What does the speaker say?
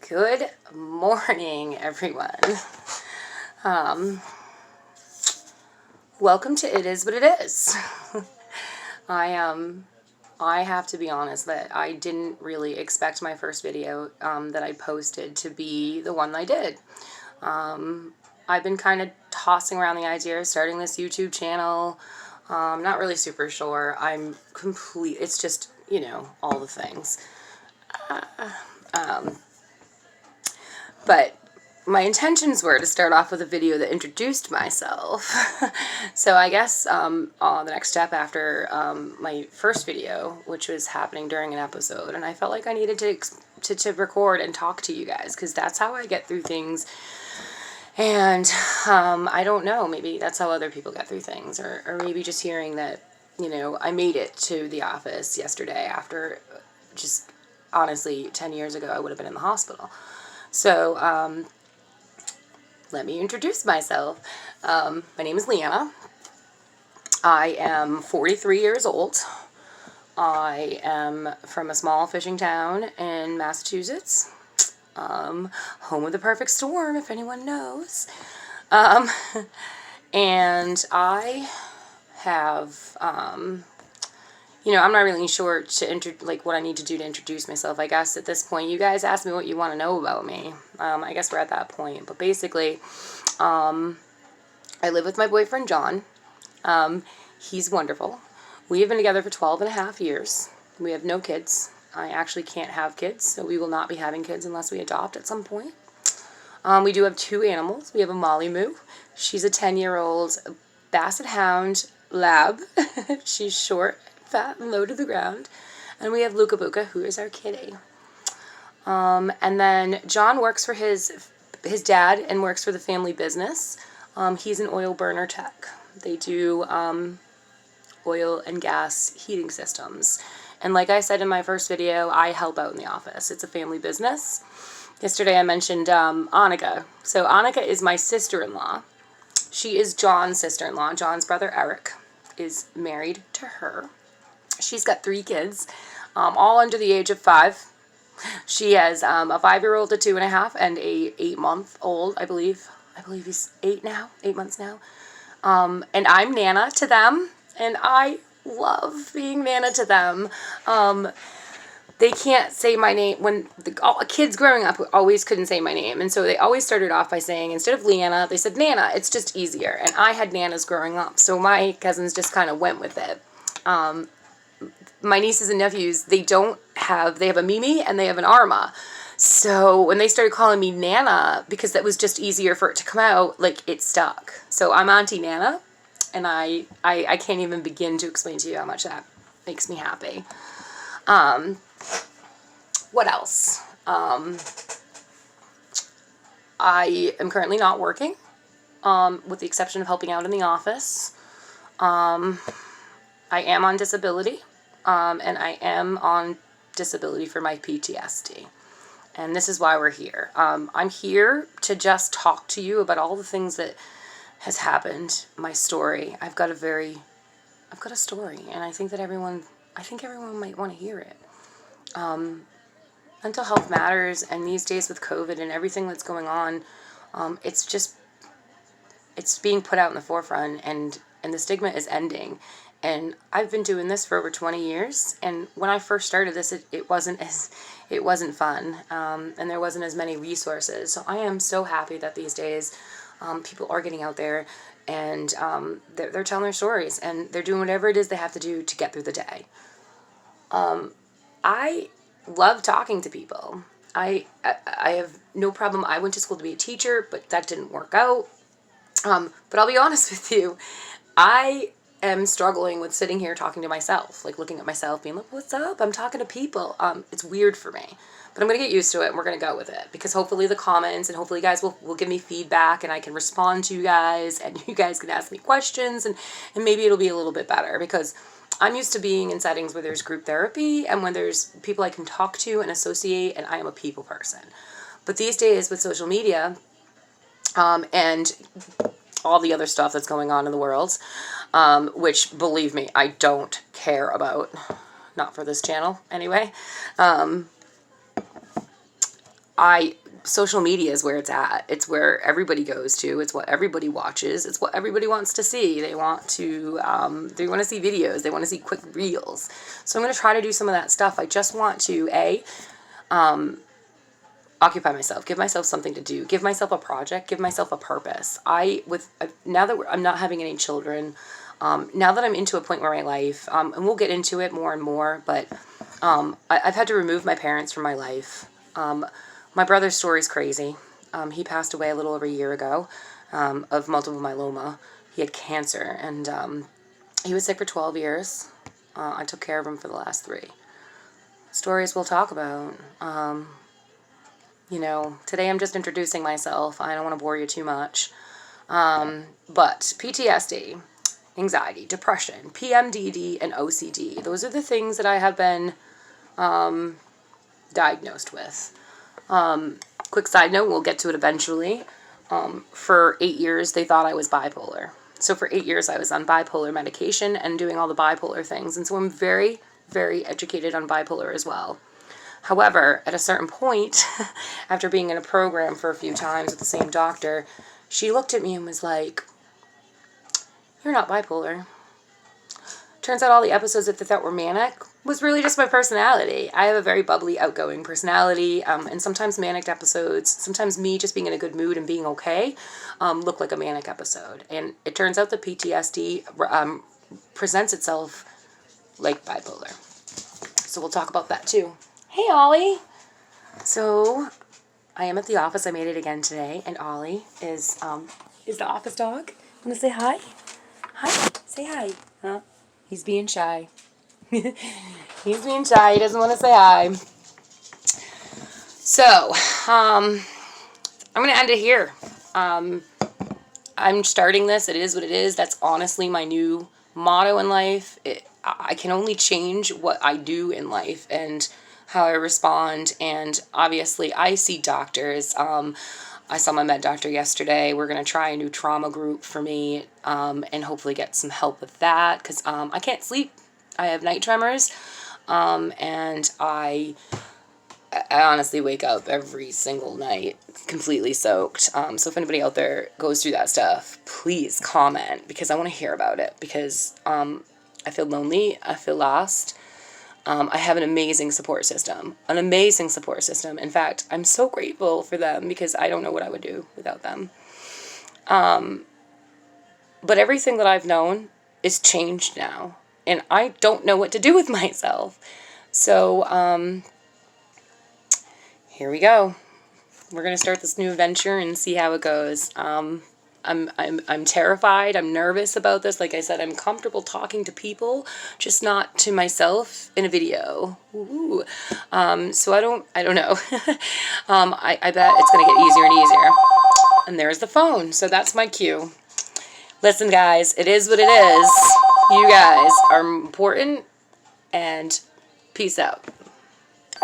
Good morning, everyone. Welcome to It Is What It Is. I have to be honest that I didn't really expect my first video that I posted to be the one I did. I've been kind of tossing around the idea of starting this YouTube channel. Not really super sure. It's just, all the things. But my intentions were to start off with a video that introduced myself. So I guess the next step after my first video, which was happening during an episode, and I felt like I needed to record and talk to you guys, because that's how I get through things. And I don't know, maybe that's how other people get through things, or maybe just hearing that, I made it to the office yesterday after just, honestly, 10 years ago I would have been in the hospital. So, let me introduce myself. My name is Leanna. I am 43 years old. I am from a small fishing town in Massachusetts. Home of the perfect storm, if anyone knows. And I have, I'm not really sure what I need to do to introduce myself. I guess at this point, you guys ask me what you want to know about me. I guess we're at that point. But basically, I live with my boyfriend, John. He's wonderful. We have been together for 12 and a half years. We have no kids. I actually can't have kids, so we will not be having kids unless we adopt at some point. We do have two animals. We have a Molly Moo. She's a 10-year-old Basset Hound Lab. She's short, fat, and low to the ground. And we have Luca Buca, who is our kitty. And then John works for his dad and works for the family business. He's an oil burner tech. They do oil and gas heating systems. And like I said in my first video, I help out in the office. It's a family business. Yesterday I mentioned Annika. So Annika is my sister-in-law. She is John's sister-in-law. John's brother Eric is married to her. She's got 3 kids, all under the age of 5. She has a 5-year-old, a 2.5, and a 8-month-old, I believe. I believe he's 8 months now. And I'm Nana to them, and I love being Nana to them. They can't say my name. When kids growing up always couldn't say my name, and so they always started off by saying, instead of Leanna, they said Nana. It's just easier, and I had Nanas growing up, so my cousins just kind of went with it. My nieces and nephews, they have a Mimi and they have an Arma. So when they started calling me Nana, because that was just easier for it to come out, it stuck. So I'm Auntie Nana, and I can't even begin to explain to you how much that makes me happy. What else? I am currently not working, with the exception of helping out in the office. I am on disability, and I am on disability for my PTSD. And this is why we're here. I'm here to just talk to you about all the things that has happened, my story. I've got a story, and I think everyone might want to hear it. Mental health matters, and these days with COVID and everything that's going on, it's being put out in the forefront, and the stigma is ending. And I've been doing this for over 20 years, and when I first started this, it wasn't fun, and there wasn't as many resources. So I am so happy that these days, people are getting out there, and they're telling their stories, and they're doing whatever it is they have to do to get through the day. I love talking to people. I have no problem. I went to school to be a teacher, but that didn't work out. But I'll be honest with you, I am struggling with sitting here talking to myself, looking at myself, being like, what's up? I'm talking to people. It's weird for me, but I'm going to get used to it, and we're going to go with it, because hopefully the comments, and hopefully you guys will give me feedback, and I can respond to you guys, and you guys can ask me questions, and maybe it'll be a little bit better, because I'm used to being in settings where there's group therapy and when there's people I can talk to and associate, and I am a people person. But these days with social media, and all the other stuff that's going on in the world, which, believe me, I don't care about. Not for this channel, anyway. social media is where it's at. It's where everybody goes to. It's what everybody watches. It's what everybody wants to see. They want to see videos. They want to see quick reels. So I'm going to try to do some of that stuff. I just want to, occupy myself, give myself something to do, give myself a project, give myself a purpose. Now that I'm not having any children, now that I'm into a point where my life, and we'll get into it more and more, but I've had to remove my parents from my life. My brother's story is crazy. He passed away a little over a year ago of multiple myeloma. He had cancer, and he was sick for 12 years. I took care of him for the last 3. Stories we'll talk about. Today I'm just introducing myself. I don't want to bore you too much. But PTSD, anxiety, depression, PMDD, and OCD. Those are the things that I have been diagnosed with. Quick side note, we'll get to it eventually. For 8 years, they thought I was bipolar. So for 8 years, I was on bipolar medication and doing all the bipolar things. And so I'm very, very educated on bipolar as well. However, at a certain point, after being in a program for a few times with the same doctor, she looked at me and was like, "You're not bipolar." Turns out all the episodes that they thought were manic was really just my personality. I have a very bubbly, outgoing personality, and sometimes manic episodes, sometimes me just being in a good mood and being okay, look like a manic episode. And it turns out that PTSD presents itself like bipolar. So we'll talk about that too. Hey, Ollie. So I am at the office. I made it again today, and Ollie is the office dog. Want to say hi? Hi. Say hi. Huh? He's being shy. He's being shy. He doesn't want to say hi. So, I'm going to end it here. I'm starting this. It is what it is. That's honestly my new motto in life. I can only change what I do in life and how I respond. And obviously, I see doctors. I saw my med doctor yesterday. We're going to try a new trauma group for me and hopefully get some help with that because I can't sleep. I have night tremors, and I honestly wake up every single night completely soaked. So if anybody out there goes through that stuff, please comment because I want to hear about it because I feel lonely. I feel lost. I have an amazing support system. In fact, I'm so grateful for them because I don't know what I would do without them. But everything that I've known is changed now. And I don't know what to do with myself. So, here we go. We're going to start this new adventure and see how it goes. I'm terrified. I'm nervous about this. Like I said, I'm comfortable talking to people, just not to myself in a video. Ooh. So I don't know. I bet it's going to get easier and easier. And there's the phone. So that's my cue. Listen, guys, it is what it is. You guys are important, and peace out.